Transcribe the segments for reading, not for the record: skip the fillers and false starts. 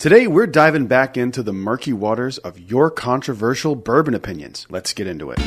Today, we're diving back into the murky waters of your controversial bourbon opinions. Let's get into it.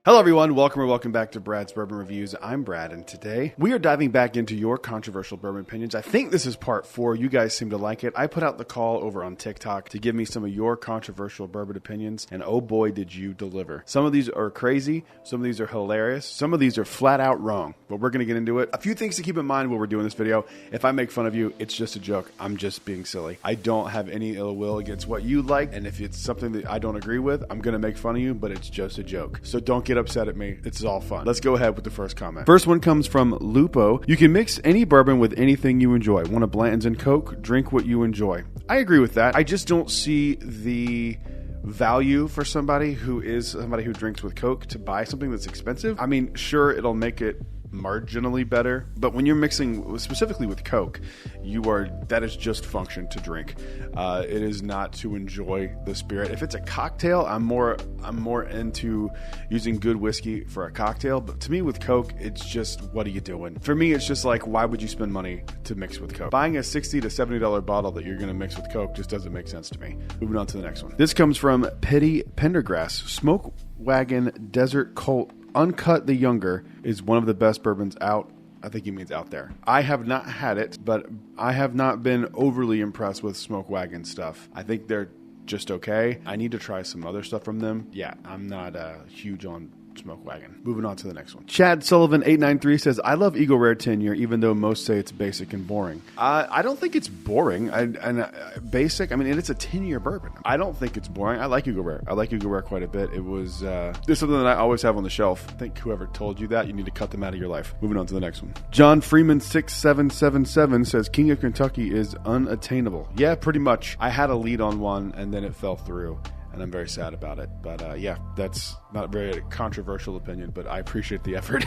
Hello everyone, welcome back to Brad's Bourbon Reviews. I'm Brad, and today we are diving back into your controversial bourbon opinions. I think this is part 4. You guys seem to like it. I put out the call over on TikTok to give me some of your controversial bourbon opinions, and oh boy did you deliver. Some of these are crazy, some of these are hilarious, some of these are flat out wrong, but we're going to get into it. A few things to keep in mind while we're doing this video. If I make fun of you, it's just a joke. I'm just being silly. I don't have any ill will against what you like, and if it's something that I don't agree with, I'm going to make fun of you, but it's just a joke. So don't get upset at me. It's all fun. Let's go ahead with the first comment. First one comes from Lupo. You can mix any bourbon with anything you enjoy. Want a Blanton's and Coke? Drink what you enjoy. I agree with that. I just don't see the value for somebody who drinks with Coke to buy something that's expensive. I mean, sure, it'll make it marginally better, but when you're mixing specifically with Coke, that is just function to drink. It is not to enjoy the spirit. If it's a cocktail, I'm more into using good whiskey for a cocktail, but to me with Coke, it's just, what are you doing? For me, it's just like, why would you spend money to mix with Coke? Buying a $60 to $70 bottle that you're going to mix with Coke just doesn't make sense to me. Moving on to the next one. This comes from Petty Pendergrass. Smoke Wagon Desert Colt Uncut the Younger is one of the best bourbons out. I think he means out there. I have not had it, but I have not been overly impressed with Smoke Wagon stuff. I think they're just okay. I need to try some other stuff from them. Yeah, I'm not huge on Smoke Wagon. Moving on to the next one. Chad Sullivan 893 says, I love Eagle Rare 10 year, even though most say it's basic and boring. I don't think it's boring. Basic, I mean, it's a 10-year bourbon. I don't think it's boring. I like Eagle Rare. I like Eagle Rare quite a bit. It was there's something that I always have on the shelf. I think whoever told you that, you need to cut them out of your life. Moving on to the next one. John Freeman 6777 says, King of Kentucky is unattainable. Yeah, pretty much. I had a lead on one and then it fell through, and I'm very sad about it. But yeah, that's not a very controversial opinion, but I appreciate the effort.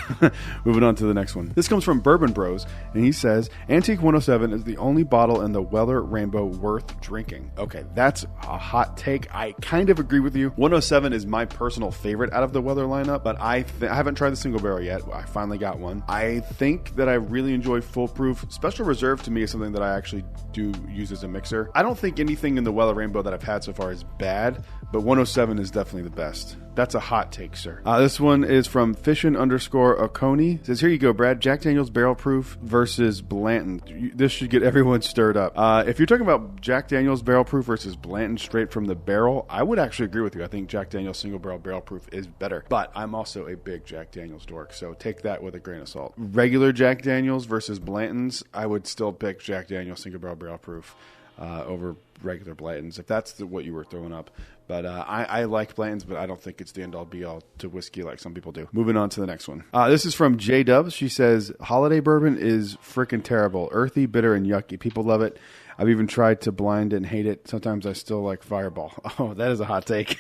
Moving on to the next one. This comes from Bourbon Bros, and he says, Antique 107 is the only bottle in the Weller Rainbow worth drinking. Okay, that's a hot take. I kind of agree with you. 107 is my personal favorite out of the Weller lineup, but I haven't tried the single barrel yet. I finally got one. I think that I really enjoy Full Proof. Special Reserve to me is something that I actually do use as a mixer. I don't think anything in the Weller Rainbow that I've had so far is bad, but 107 is definitely the best. That's a hot take, sir. This one is from Fishin_Oconee. Says, here you go, Brad. Jack Daniel's Barrel Proof versus Blanton. This should get everyone stirred up. If you're talking about Jack Daniel's Barrel Proof versus Blanton straight from the barrel, I would actually agree with you. I think Jack Daniel's Single Barrel Proof is better. But I'm also a big Jack Daniel's dork, so take that with a grain of salt. Regular Jack Daniel's versus Blanton's, I would still pick Jack Daniel's Single Barrel Proof over regular Blanton's, if that's what you were throwing up. But I like Blanton's, but I don't think it's the end-all be-all to whiskey like some people do. Moving on to the next one. This is from J-Dubs. She says, holiday bourbon is freaking terrible. Earthy, bitter, and yucky. People love it. I've even tried to blind and hate it. Sometimes I still like Fireball. Oh, that is a hot take.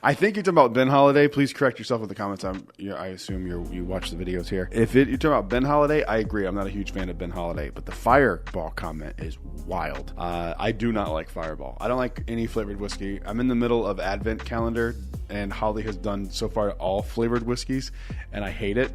I think you're talking about Ben Holiday. Please correct yourself in the comments. I assume you watch the videos here. If you're talking about Ben Holiday, I agree. I'm not a huge fan of Ben Holiday, but the Fireball comment is wild. I do not like Fireball. I don't like any flavored whiskey. I'm in the middle of Advent calendar, and Holly has done so far all flavored whiskeys, and I hate it.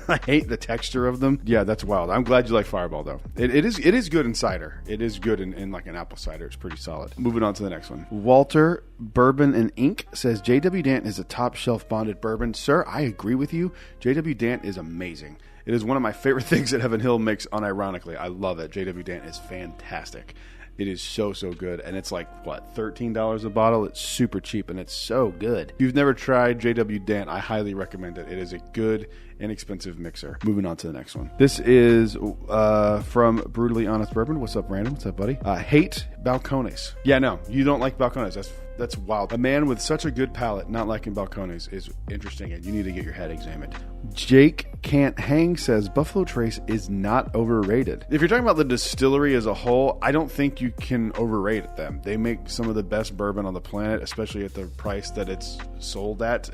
I hate the texture of them. Yeah, that's wild. I'm glad you like Fireball, though. It is good in cider. It is good in like an apple cider. It's pretty solid. Moving on to the next one. Walter Bourbon and Ink says, J.W. Dant is a top shelf bonded bourbon. Sir, I agree with you. J.W. Dant is amazing. It is one of my favorite things that Heaven Hill makes unironically. I love it. J.W. Dant is fantastic. It is so good. And it's like, what, $13 a bottle? It's super cheap and it's so good. If you've never tried JW Dant, I highly recommend it. It is a good, inexpensive mixer. Moving on to the next one. This is from Brutally Honest Bourbon. What's up, Random? What's up, buddy? Hate Balcones. Yeah, no, you don't like Balcones. That's wild. A man with such a good palate not liking Balcones is interesting, and you need to get your head examined. Jake Can't Hang says Buffalo Trace is not overrated. If you're talking about the distillery as a whole, I don't think you can overrate them. They make some of the best bourbon on the planet, especially at the price that it's sold at.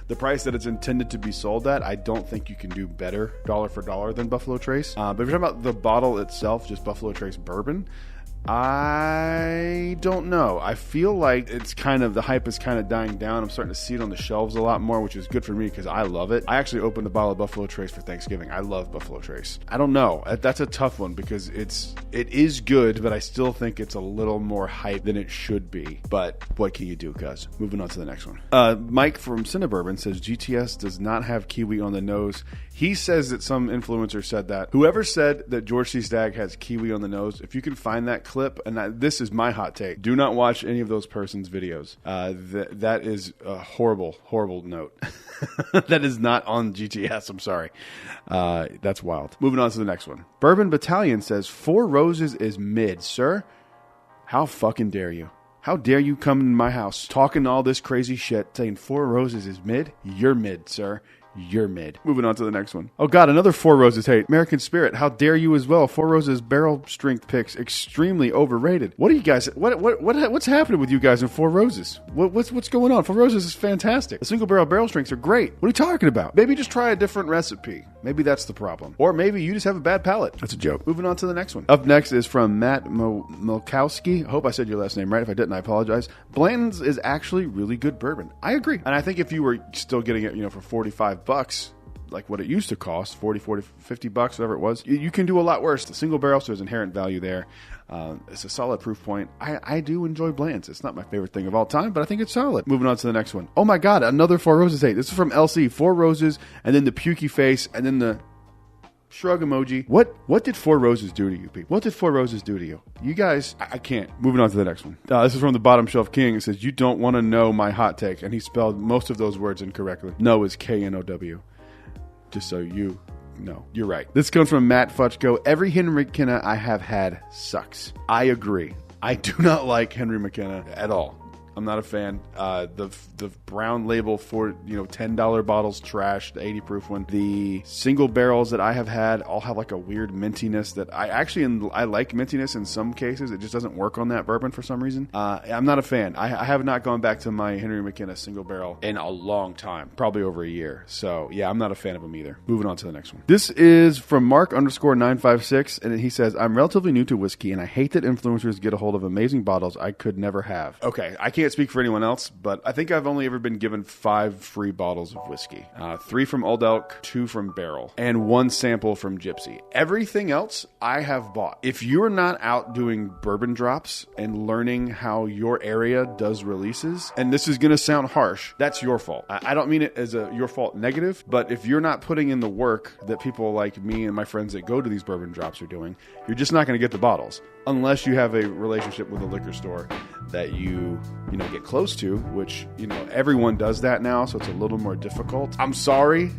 The price that it's intended to be sold at, I don't think you can do better dollar for dollar than Buffalo Trace. But if you're talking about the bottle itself, just Buffalo Trace bourbon, I don't know. I feel like it's kind of, the hype is kind of dying down. I'm starting to see it on the shelves a lot more, which is good for me because I love it. I actually opened a bottle of Buffalo Trace for Thanksgiving. I love Buffalo Trace. I don't know. That's a tough one because it is good, but I still think it's a little more hype than it should be. But what can you do, cuz? Moving on to the next one. Mike from Cinnabourbon says GTS does not have kiwi on the nose. He says that some influencer said that. Whoever said that George C. Stagg has kiwi on the nose, if you can find that clip, and this is my hot take, do not watch any of those person's videos. That is a horrible, horrible note. That is not on GTS. I'm sorry. That's wild. Moving on to the next one. Bourbon Battalion says, Four Roses is mid, sir. How fucking dare you? How dare you come in my house talking all this crazy shit, saying Four Roses is mid? You're mid, sir. You're mid. Moving on to the next one. Oh God, another Four Roses hate. American Spirit, how dare you as well? Four Roses barrel strength picks extremely overrated. What are you guys? What's happening with you guys in Four Roses? What's going on? Four Roses is fantastic. The single barrel strengths are great. What are you talking about? Maybe just try a different recipe. Maybe that's the problem. Or maybe you just have a bad palate. That's a joke. Moving on to the next one. Up next is from Matt Milkowski. I hope I said your last name right. If I didn't, I apologize. Blanton's is actually really good bourbon. I agree. And I think if you were still getting it, for $45, like what it used to cost, $40, $50, whatever it was, you can do a lot worse. The single barrel, so there's inherent value there. It's a solid proof point. I do enjoy Blanton's. It's not my favorite thing of all time, but I think it's solid. Moving on to the next one. Oh my God, another Four Roses hate. This is from LC. Four Roses, and then the pukey face, and then the shrug emoji. What did Four Roses do to you, people? What did Four Roses do to you? You guys, I can't. Moving on to the next one. This is from the Bottom Shelf King. It says, you don't want to know my hot take. And he spelled most of those words incorrectly. No is K-N-O-W. Just so you know. You're right. This comes from Matt Futchko. Every Henry McKenna I have had sucks. I agree. I do not like Henry McKenna at all. I'm not a fan. The brown label for $10 bottles, trash. The 80 proof one. The single barrels that I have had all have like a weird mintiness that I like mintiness in some cases. It just doesn't work on that bourbon for some reason. I'm not a fan. I have not gone back to my Henry McKenna single barrel in a long time, probably over a year. So yeah, I'm not a fan of them either. Moving on to the next one. This is from Mark_956, and he says, I'm relatively new to whiskey, and I hate that influencers get a hold of amazing bottles I could never have. Okay, I can't speak for anyone else, but I think I've only ever been given 5 free bottles of whiskey. 3 from Old Elk, 2 from Barrel, and 1 sample from Gypsy. Everything else I have bought. If you're not out doing bourbon drops and learning how your area does releases, and this is going to sound harsh, that's your fault. I don't mean it as a your fault negative, but if you're not putting in the work that people like me and my friends that go to these bourbon drops are doing, you're just not going to get the bottles unless you have a relationship with a liquor store that you get close to, which everyone does that now, so it's a little more difficult. I'm sorry,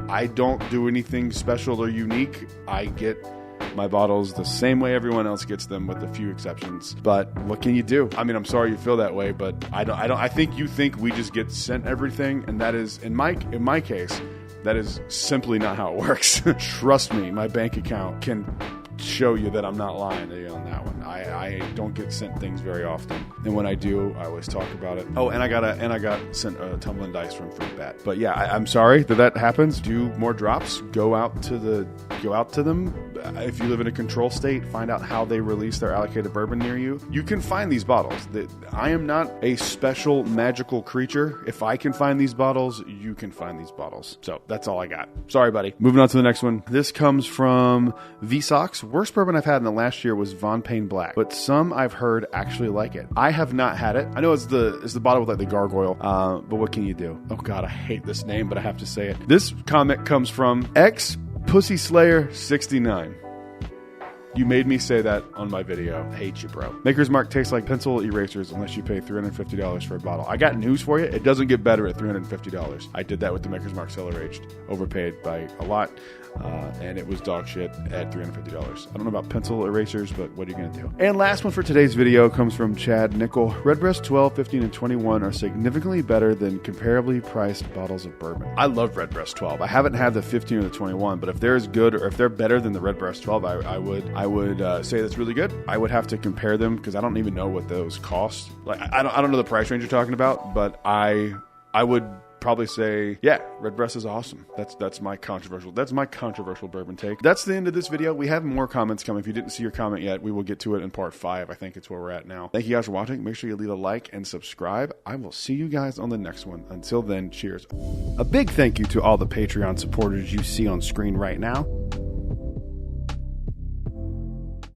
I don't do anything special or unique. I get my bottles the same way everyone else gets them, with a few exceptions. But what can you do? I mean, I'm sorry you feel that way, but I think you think we just get sent everything, and that is in my case, that is simply not how it works. Trust me, my bank account can show you that I'm not lying on that one. I don't get sent things very often, and when I do, I always talk about it. Oh, and I got sent a tumbling dice from Fruit Bat. But yeah, I'm sorry that happens. Do more drops. Go out to them. If you live in a control state, find out how they release their allocated bourbon near you. You can find these bottles. I am not a special magical creature. If I can find these bottles, you can find these bottles. So that's all I got. Sorry, buddy. Moving on to the next one. This comes from Vsox. Worst bourbon I've had in the last year was Von Payne Black, but some I've heard actually like it. I have not had it. I know it's the bottle with like the gargoyle, but what can you do? Oh God, I hate this name, but I have to say it. This comment comes from X Pussy Slayer 69. You made me say that on my video. I hate you, bro. Maker's Mark tastes like pencil erasers unless you pay $350 for a bottle. I got news for you. It doesn't get better at $350. I did that with the Maker's Mark Cellar Aged. Overpaid by a lot. And it was dog shit at $350. I don't know about pencil erasers, but what are you going to do? And last one for today's video comes from Chad Nickel. Redbreast 12, 15, and 21 are significantly better than comparably priced bottles of bourbon. I love Redbreast 12. I haven't had the 15 or the 21, but if they're as good or if they're better than the Redbreast 12, I would say that's really good. I would have to compare them because I don't even know what those cost. Like I don't know the price range you're talking about, but I would probably say, yeah, Redbreast is awesome. That's my controversial bourbon take. That's the end of this video. We have more comments coming. If you didn't see your comment yet, we will get to it in part 5. I think it's where we're at now. Thank you guys for watching. Make sure you leave a like and subscribe. I will see you guys on the next one. Until then, cheers. A big thank you to all the Patreon supporters you see on screen right now.